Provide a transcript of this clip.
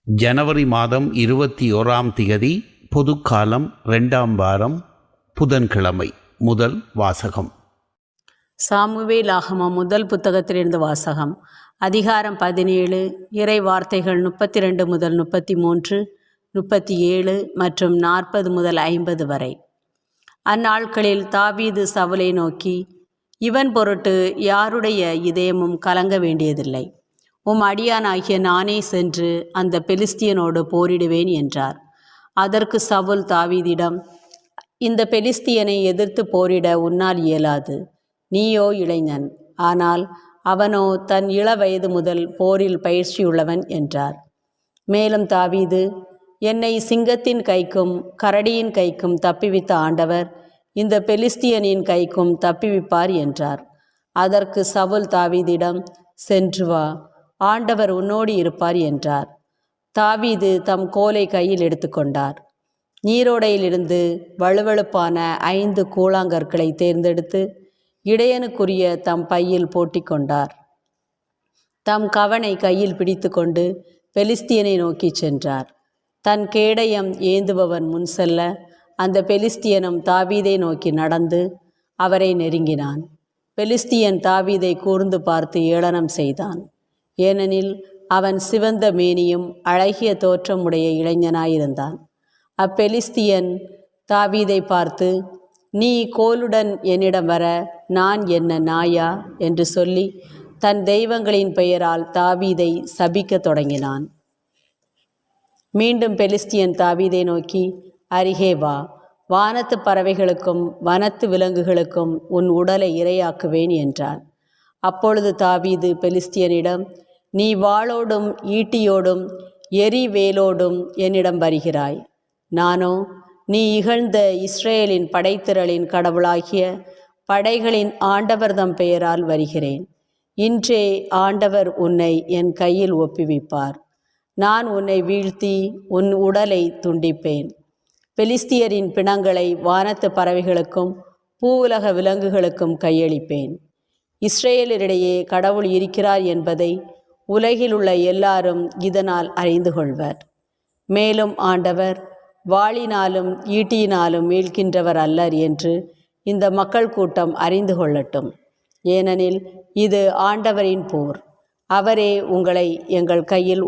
ஜனவரி மாதம் 21ஆம் திகதி பொதுக்காலம் 2ஆம் வாரம் புதன்கிழமை. முதல் வாசகம். சாமுவேலாகமம் முதல் புத்தகத்திலிருந்து வாசகம். அதிகாரம் 17. இறை வார்த்தைகள் 32 முதல் 33, 37 மற்றும் 40 முதல் 50 வரை. அந்நாட்களில் தாவீது சவுலை நோக்கி, இவன் பொருட்டு யாருடைய இதயமும் கலங்க வேண்டியதில்லை. உம் அடியானாகிய நானே சென்று அந்த பெலிஸ்தியனோடு போரிடுவேன் என்றார். அதற்கு சவுல் தாவீதிடம், இந்த பெலிஸ்தியனை எதிர்த்து போரிட உன்னால் இயலாது. நீயோ இளைஞன், ஆனால் அவனோ தன் இள வயது முதல் போரில் பயிற்சியுள்ளவன் என்றார். மேலும் தாவீது, என்னை சிங்கத்தின் கைக்கும் கரடியின் கைக்கும் தப்பிவித்த ஆண்டவர் இந்த பெலிஸ்தியனின் கைக்கும் தப்பிவிப்பார் என்றார். அதற்கு சவுல் தாவீதிடம், சென்று வா, ஆண்டவர் உன்னோடு இருப்பார் என்றார். தாவீது தம் கோலை கையில் எடுத்துக்கொண்டார். நீரோடையிலிருந்து வழுவழுப்பான 5 கூழாங்கற்களை தேர்ந்தெடுத்து இடையனுக்குரிய தம் பையில் போட்டிக்கொண்டார். தம் கவனை கையில் பிடித்து கொண்டு பெலிஸ்தியனை நோக்கி சென்றார். தன் கேடயம் ஏந்துபவன் முன் செல்ல, அந்த பெலிஸ்தியனும் தாவீதை நோக்கி நடந்து அவரை நெருங்கினான். பெலிஸ்தியன் தாவீதை கூர்ந்து பார்த்து ஏளனம் செய்தான். ஏனெனில் அவன் சிவந்த மேனியும் அழகிய தோற்றமுடைய இளைஞனாயிருந்தான். அப்பெலிஸ்தியன் தாவீதை பார்த்து, நீ கோலுடன் என்னிடம் வர நான் என்ன நாயா என்று சொல்லி தன் தெய்வங்களின் பெயரால் தாவீதை சபிக்க தொடங்கினான். மீண்டும் பெலிஸ்தியன் தாவீதை நோக்கி, அருகே வா, வானத்து பறவைகளுக்கும் வனத்து விலங்குகளுக்கும் உன் உடலை இரையாக்குவேன் என்றான். அப்பொழுது தாவீது பெலிஸ்தியனிடம், நீ வாளோடும் ஈட்டியோடும் எரிவேலோடும் என்னிடம் வருகிறாய். நானோ நீ இகழ்ந்த இஸ்ரேலின் படைத்திரளின் கடவுளாகிய படைகளின் ஆண்டவர்தம் பெயரால் வருகிறேன். இன்றே ஆண்டவர் உன்னை என் கையில் ஒப்புவிப்பார். நான் உன்னை வீழ்த்தி உன் உடலை துண்டிப்பேன். பெலிஸ்தியரின் பிணங்களை வானத்து பறவைகளுக்கும் பூவுலக விலங்குகளுக்கும் கையளிப்பேன். இஸ்ரேலரிடையே கடவுள் இருக்கிறார் என்பதை உலகில் உள்ள எல்லாரும் இதனால் அறிந்து கொள்வர். மேலும் ஆண்டவர் வாளினாலும் ஈட்டியினாலும் மீள்கின்றவர் அல்லர் என்று இந்த மக்கள் கூட்டம் அறிந்து கொள்ளட்டும். ஏனெனில் இது ஆண்டவரின் போர். அவரே உங்களை எங்கள் கையில்